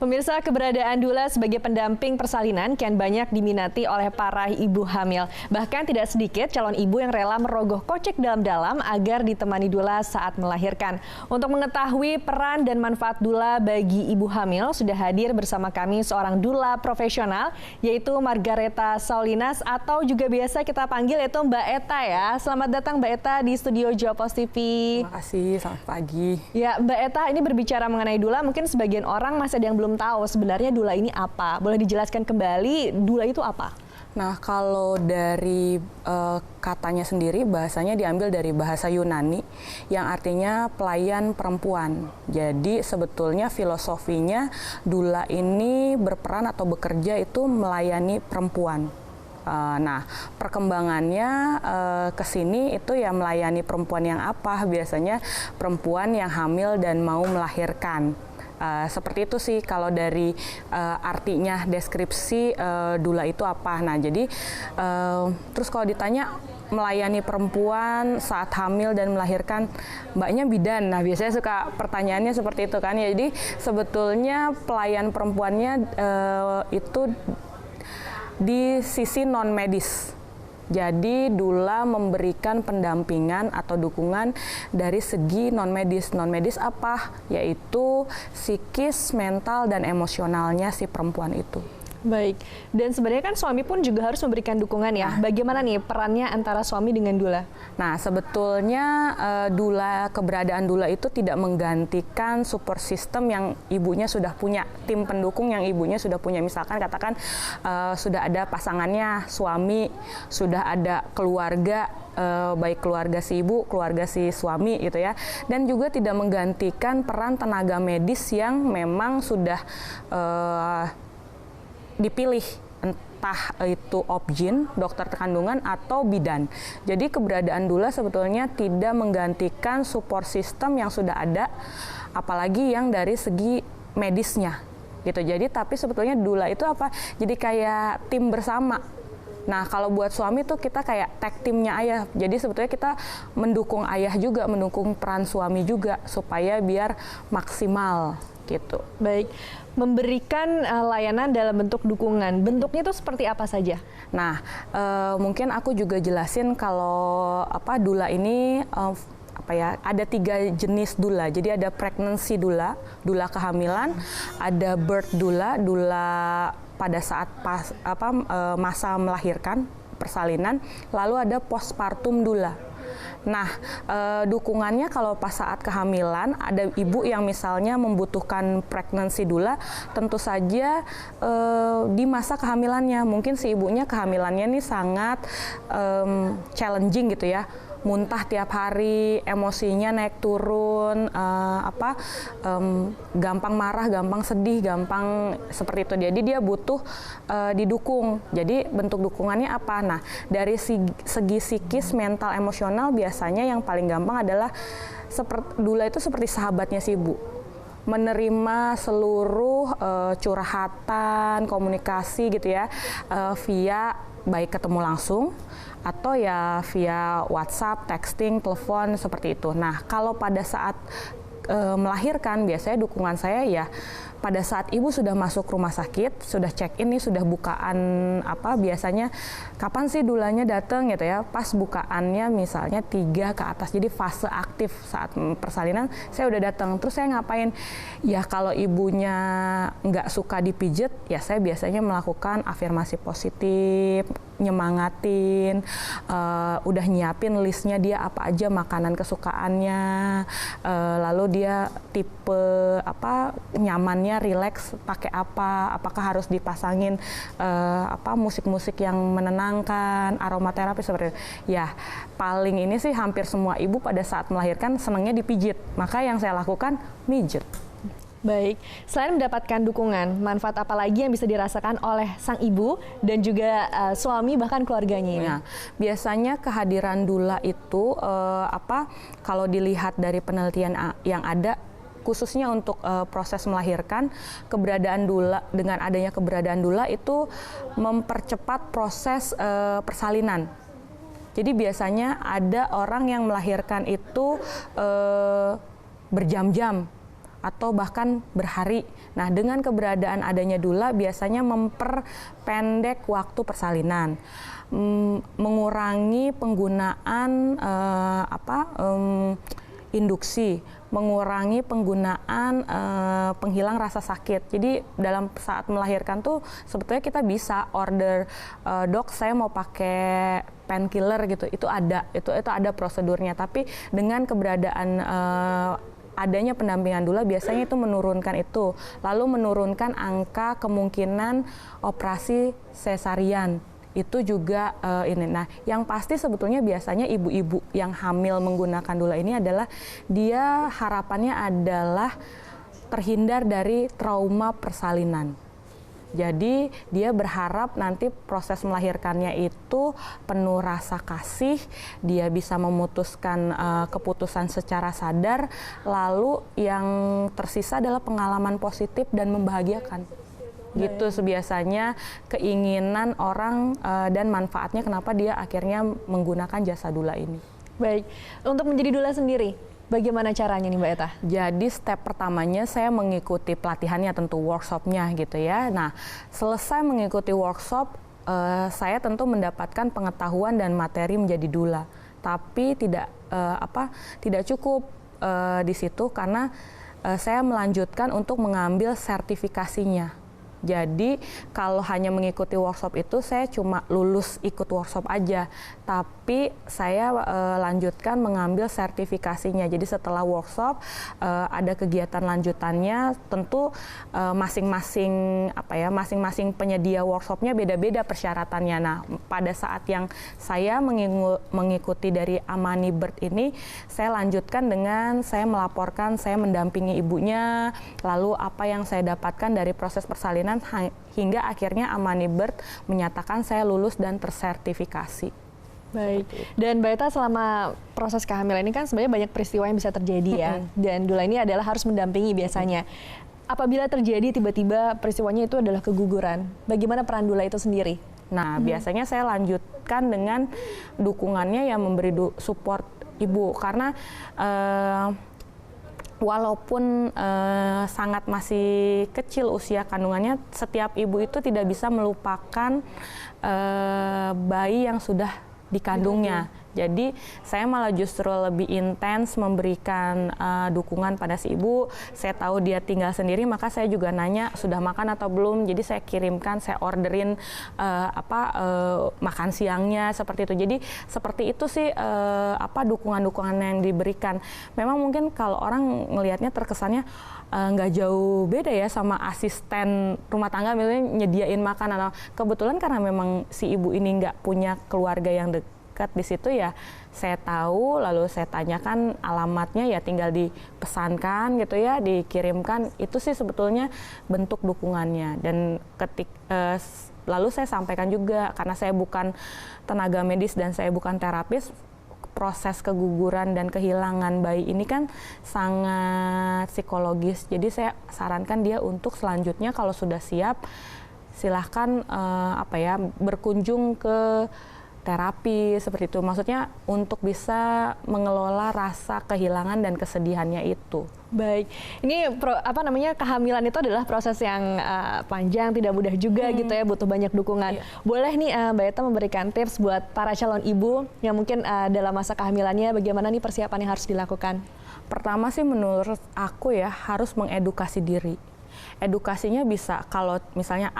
Pemirsa, keberadaan doula sebagai pendamping persalinan kian banyak diminati oleh para ibu hamil. Bahkan tidak sedikit calon ibu yang rela merogoh kocek dalam-dalam agar ditemani doula saat melahirkan. Untuk mengetahui peran dan manfaat doula bagi ibu hamil, sudah hadir bersama kami seorang doula profesional, yaitu Margareta Saulinas atau juga biasa kita panggil yaitu Mbak Eta ya. Selamat datang Mbak Eta di studio Jawa Post TV. Terima kasih, selamat pagi. Ya Mbak Eta, ini berbicara mengenai doula, mungkin sebagian orang masih ada yang belum tahu sebenarnya doula ini apa. Boleh dijelaskan kembali doula itu apa? Nah, kalau dari katanya sendiri, bahasanya diambil dari bahasa Yunani yang artinya pelayan perempuan. Jadi sebetulnya filosofinya doula ini berperan atau bekerja itu melayani perempuan. Nah, perkembangannya ke sini itu ya melayani perempuan yang apa? Biasanya perempuan yang hamil dan mau melahirkan. Seperti itu sih kalau dari artinya deskripsi doula itu apa. Nah, jadi terus kalau ditanya melayani perempuan saat hamil dan melahirkan, mbaknya bidan. Nah, biasanya suka pertanyaannya seperti itu kan. Jadi sebetulnya pelayan perempuannya itu di sisi non medis. Jadi doula memberikan pendampingan atau dukungan dari segi non medis. Non medis apa? Yaitu psikis, mental, dan emosionalnya si perempuan itu. Baik, dan sebenarnya kan suami pun juga harus memberikan dukungan ya. Bagaimana nih perannya antara suami dengan doula? Nah, sebetulnya keberadaan doula itu tidak menggantikan support system yang ibunya sudah punya, tim pendukung yang ibunya sudah punya. Misalkan katakan sudah ada pasangannya, suami, sudah ada keluarga, baik keluarga si ibu, keluarga si suami gitu ya. Dan juga tidak menggantikan peran tenaga medis yang memang sudah dipilih, entah itu obgyn, dokter kandungan, atau bidan. Jadi keberadaan doula sebetulnya tidak menggantikan support system yang sudah ada, apalagi yang dari segi medisnya gitu. Jadi tapi sebetulnya doula itu apa? Jadi kayak tim bersama. Nah, kalau buat suami tuh kita kayak tag timnya ayah. Jadi sebetulnya kita mendukung ayah juga, mendukung peran suami juga supaya biar maksimal gitu. Baik, memberikan layanan dalam bentuk dukungan. Bentuknya itu seperti apa saja? Nah, mungkin aku juga jelasin kalau doula ini ada 3 jenis doula. Jadi ada pregnancy doula, doula kehamilan, ada birth doula, doula pada saat masa melahirkan, persalinan, lalu ada postpartum doula. Nah, dukungannya kalau pas saat kehamilan, ada ibu yang misalnya membutuhkan pregnancy doula, tentu saja di masa kehamilannya, mungkin si ibunya kehamilannya nih sangat challenging gitu ya, muntah tiap hari, emosinya naik turun, gampang marah, gampang sedih, gampang seperti itu. Jadi dia butuh didukung. Jadi bentuk dukungannya apa? Nah, dari segi psikis, mental, emosional biasanya yang paling gampang adalah doula itu seperti sahabatnya si ibu. Menerima seluruh curhatan, komunikasi gitu ya, via baik ketemu langsung atau ya via WhatsApp, texting, telepon, seperti itu. Nah, kalau pada saat melahirkan, biasanya dukungan saya ya pada saat ibu sudah masuk rumah sakit, sudah check-in nih, sudah bukaan biasanya kapan sih doulanya datang gitu ya, pas bukaannya misalnya 3 ke atas, jadi fase aktif saat persalinan saya udah datang. Terus saya ngapain? Ya kalau ibunya nggak suka dipijet, ya saya biasanya melakukan afirmasi positif, nyemangatin, udah nyiapin listnya dia apa aja makanan kesukaannya, lalu dia tipe nyamannya rileks pakai apa, apakah harus dipasangin musik-musik yang menenangkan, aromaterapi seperti itu. Ya, paling ini sih hampir semua ibu pada saat melahirkan senangnya dipijit, maka yang saya lakukan mijet. Baik, selain mendapatkan dukungan, manfaat apa lagi yang bisa dirasakan oleh sang ibu dan juga suami bahkan keluarganya ini? Nah, biasanya kehadiran doula itu kalau dilihat dari penelitian yang ada, khususnya untuk proses melahirkan, dengan adanya keberadaan doula itu mempercepat proses persalinan. Jadi biasanya ada orang yang melahirkan itu berjam-jam, atau bahkan berhari. Nah, dengan keberadaan adanya doula biasanya memperpendek waktu persalinan, mengurangi penggunaan induksi, mengurangi penggunaan penghilang rasa sakit. Jadi dalam saat melahirkan tuh sebetulnya kita bisa order, dok saya mau pakai painkiller gitu, itu ada prosedurnya. Tapi dengan keberadaan adanya pendampingan doula biasanya itu menurunkan itu, lalu menurunkan angka kemungkinan operasi sesarian. Itu juga ini. Nah, yang pasti sebetulnya biasanya ibu-ibu yang hamil menggunakan doula ini adalah dia harapannya adalah terhindar dari trauma persalinan. Jadi dia berharap nanti proses melahirkannya itu penuh rasa kasih, dia bisa memutuskan keputusan secara sadar, lalu yang tersisa adalah pengalaman positif dan membahagiakan. Gitu sebiasanya keinginan orang dan manfaatnya kenapa dia akhirnya menggunakan jasa doula ini. Baik, untuk menjadi doula sendiri, bagaimana caranya nih Mbak Eta? Jadi step pertamanya saya mengikuti pelatihannya, tentu workshopnya gitu ya. Nah, selesai mengikuti workshop, saya tentu mendapatkan pengetahuan dan materi menjadi doula. Tapi tidak cukup di situ karena saya melanjutkan untuk mengambil sertifikasinya. Jadi kalau hanya mengikuti workshop itu saya cuma lulus ikut workshop aja, tapi saya lanjutkan mengambil sertifikasinya. Jadi setelah workshop ada kegiatan lanjutannya, tentu masing-masing penyedia workshopnya beda-beda persyaratannya. Nah, pada saat yang saya mengikuti dari Amani Birth ini, saya lanjutkan dengan saya melaporkan, saya mendampingi ibunya, lalu apa yang saya dapatkan dari proses persalinan hingga akhirnya Amani Birth menyatakan saya lulus dan tersertifikasi. Baik, dan Mbak Eta selama proses kehamilan ini kan sebenarnya banyak peristiwa yang bisa terjadi ya, dan doula ini adalah harus mendampingi biasanya. Apabila terjadi tiba-tiba peristiwanya itu adalah keguguran, bagaimana peran doula itu sendiri? Nah, biasanya saya lanjutkan dengan dukungannya yang memberi support ibu, karena walaupun sangat masih kecil usia kandungannya, setiap ibu itu tidak bisa melupakan bayi yang sudah dikandungnya. Jadi saya malah justru lebih intens memberikan dukungan pada si ibu. Saya tahu dia tinggal sendiri, maka saya juga nanya sudah makan atau belum. Jadi saya kirimkan, saya orderin makan siangnya seperti itu. Jadi seperti itu sih dukungan-dukungan yang diberikan. Memang mungkin kalau orang melihatnya terkesannya nggak jauh beda ya sama asisten rumah tangga, misalnya nyediain makanan. Kebetulan karena memang si ibu ini nggak punya keluarga yang dekat di situ ya, saya tahu, lalu saya tanyakan alamatnya, ya tinggal dipesankan gitu ya, dikirimkan. Itu sih sebetulnya bentuk dukungannya. Dan lalu saya sampaikan juga, karena saya bukan tenaga medis dan saya bukan terapis, proses keguguran dan kehilangan bayi ini kan sangat psikologis. Jadi saya sarankan dia untuk selanjutnya kalau sudah siap, silahkan berkunjung ke terapi seperti itu. Maksudnya untuk bisa mengelola rasa kehilangan dan kesedihannya itu. Baik, ini kehamilan itu adalah proses yang panjang, tidak mudah juga gitu ya, butuh banyak dukungan. Boleh nih Mbak Eta memberikan tips buat para calon ibu yang mungkin dalam masa kehamilannya, bagaimana nih persiapan yang harus dilakukan? Pertama sih menurut aku ya, harus mengedukasi diri. Edukasinya bisa kalau misalnya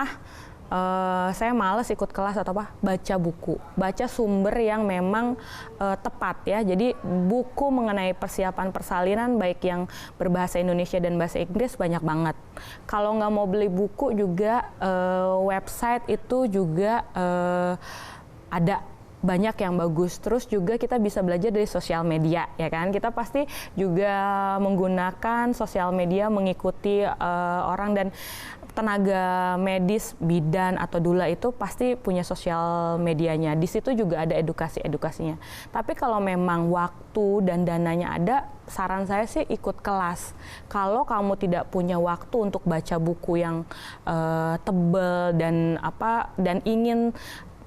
saya malas ikut kelas atau baca buku, baca sumber yang memang tepat ya. Jadi buku mengenai persiapan persalinan baik yang berbahasa Indonesia dan bahasa Inggris banyak banget. Kalau nggak mau beli buku juga website itu juga ada banyak yang bagus. Terus juga kita bisa belajar dari sosial media ya kan. Kita pasti juga menggunakan sosial media, mengikuti orang, dan tenaga medis, bidan atau doula itu pasti punya sosial medianya. Di situ juga ada edukasinya. Tapi kalau memang waktu dan dananya ada, saran saya sih ikut kelas. Kalau kamu tidak punya waktu untuk baca buku yang tebal dan ingin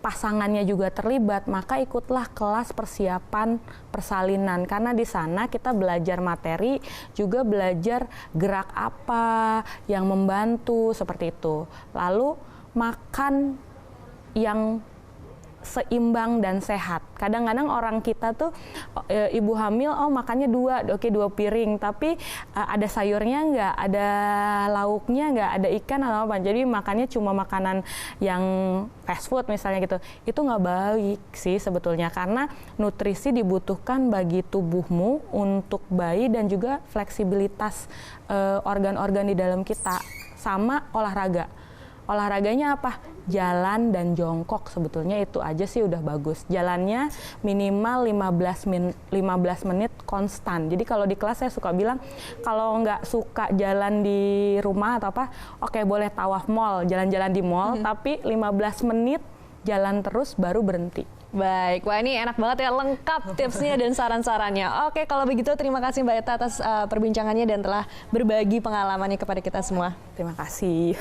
pasangannya juga terlibat, maka ikutlah kelas persiapan persalinan. Karena di sana kita belajar materi, juga belajar gerak apa yang membantu, seperti itu. Lalu makan yang seimbang dan sehat. Kadang-kadang orang kita tuh ibu hamil, makannya dua piring, tapi ada sayurnya nggak, ada lauknya nggak, ada ikan atau apa. Jadi makannya cuma makanan yang fast food misalnya gitu. Itu nggak baik sih sebetulnya, karena nutrisi dibutuhkan bagi tubuhmu untuk bayi dan juga fleksibilitas organ-organ di dalam kita, sama olahraga. Olahraganya apa? Jalan dan jongkok, sebetulnya itu aja sih udah bagus. Jalannya minimal 15 menit konstan. Jadi kalau di kelas saya suka bilang, kalau nggak suka jalan di rumah atau apa, oke boleh tawaf mall, jalan-jalan di mall, tapi 15 menit jalan terus baru berhenti. Baik, wah ini enak banget ya, lengkap tipsnya dan saran-sarannya. Oke, kalau begitu terima kasih Mbak Eta atas perbincangannya dan telah berbagi pengalamannya kepada kita semua. Terima kasih.